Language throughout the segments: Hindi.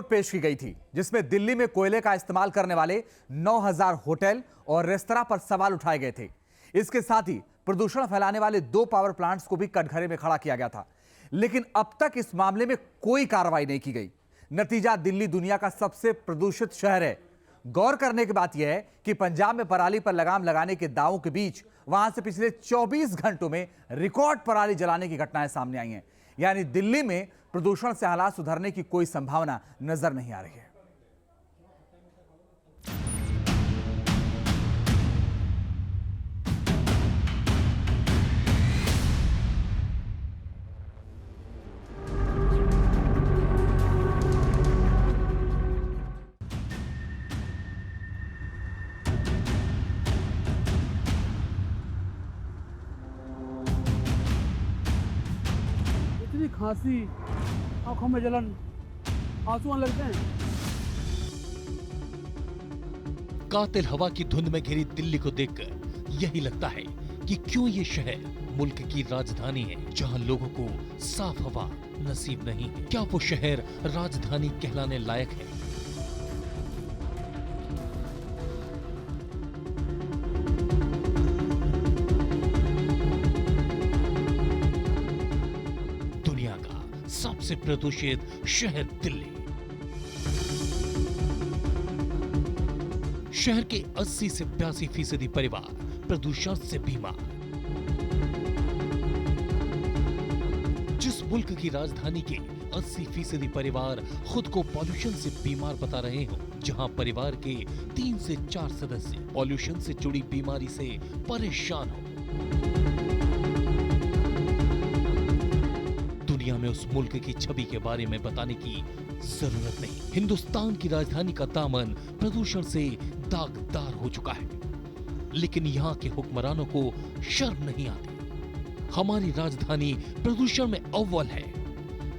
रिपोर्ट पेश की गई थी जिसमें दिल्ली में कोयले का इस्तेमाल करने वाले 9000 होटल और रेस्तरां पर सवाल उठाए गए थे। इसके साथ ही प्रदूषण फैलाने वाले 2 पावर प्लांट्स को भी कटघरे में खड़ा किया गया था, लेकिन अब तक इस मामले में कोई कार्रवाई नहीं की गई। नतीजा, दिल्ली दुनिया का सबसे प्रदूषित शहर है। गौर करने की बात यह है कि पंजाब में पराली पर लगाम लगाने के दावों के बीच वहां से पिछले 24 घंटों में रिकॉर्ड पराली जलाने की घटनाएं सामने आई हैं। यानी दिल्ली में प्रदूषण से हालात सुधरने की कोई संभावना नजर नहीं आ रही है। इतनी खांसी, आंखों में जलन, आंसू आने लगते हैं। कातिल हवा की धुंध में घिरी दिल्ली को देखकर यही लगता है कि क्यों ये शहर मुल्क की राजधानी है, जहां लोगों को साफ हवा नसीब नहीं है। क्या वो शहर राजधानी कहलाने लायक है? दुनिया का सबसे प्रदूषित शहर दिल्ली। शहर के 80 से 82% परिवार प्रदूषण से बीमार। जिस मुल्क की राजधानी के 80% परिवार खुद को पॉल्यूशन से बीमार बता रहे हो, जहां परिवार के 3 से 4 सदस्य पॉल्यूशन से जुड़ी बीमारी से परेशान हो। दुनिया में उस मुल्क की छवि के बारे में बताने की जरूरत नहीं। हिंदुस्तान की राजधानी का दामन प्रदूषण से दागदार हो चुका है, लेकिन यहाँ के हुक्मरानों को शर्म नहीं आती। हमारी राजधानी प्रदूषण में अव्वल है।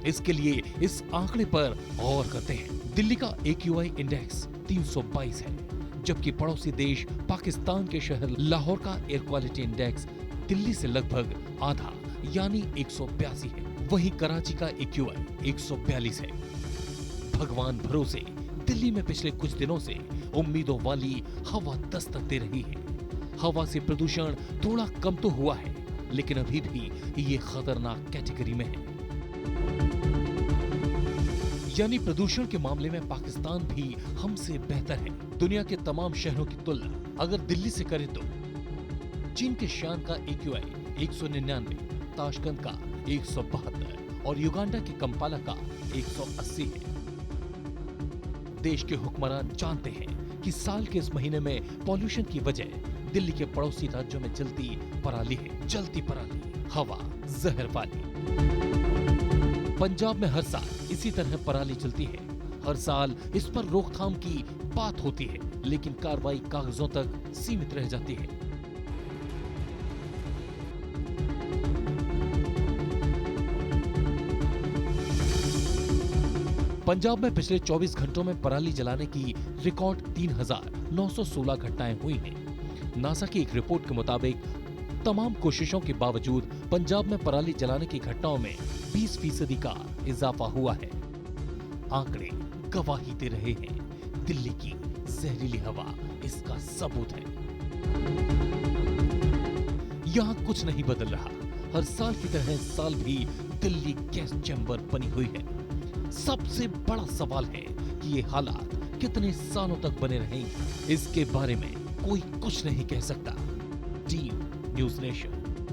इसके लिए इस आंकड़े पर गौर करते हैं। दिल्ली का AQI इंडेक्स 322 है, जबकि पड़ोसी देश पाकिस्तान के शहर लाहौर का एयर क्वालिटी इंडेक्स दिल्ली से लगभग आधा यानी 182 है। वहीं कराची का AQI 142 है। भगवान भरोसे दिल्ली में पिछले कुछ दिनों से उम्मीदों वाली हवा दस्तक दे रही है। हवा से प्रदूषण थोड़ा कम तो हुआ है, लेकिन अभी भी ये खतरनाक कैटेगरी में है। यानी प्रदूषण के मामले में पाकिस्तान भी हमसे बेहतर है। दुनिया के तमाम शहरों की तुलना अगर दिल्ली से करें तो चीन के शान का AQI 199, ताशकंद का 172 और युगांडा के कंपाला का 180 है। देश के हुक्मरान जानते हैं कि साल के इस महीने में पॉल्यूशन की वजह दिल्ली के पड़ोसी राज्यों में जलती पराली है। जलती पराली, हवा जहर वाली। पंजाब में हर साल इसी तरह पराली जलती है। हर साल इस पर रोकथाम की बात होती है, लेकिन कार्रवाई कागजों तक सीमित रह जाती है। पंजाब में पिछले 24 घंटों में पराली जलाने की रिकॉर्ड 3916 घटनाएं हुई हैं। नासा की एक रिपोर्ट के मुताबिक तमाम कोशिशों के बावजूद पंजाब में पराली जलाने की घटनाओं में 20% का इजाफा हुआ है। आंकड़े गवाही दे रहे हैं। दिल्ली की जहरीली हवा इसका सबूत है। यहाँ कुछ नहीं बदल रहा। हर साल की तरह इस साल भी दिल्ली गैस चैम्बर बनी हुई है। सबसे बड़ा सवाल है कि ये हालात कितने सालों तक बने रहेंगे। इसके बारे में कोई कुछ नहीं कह सकता। Team news nation.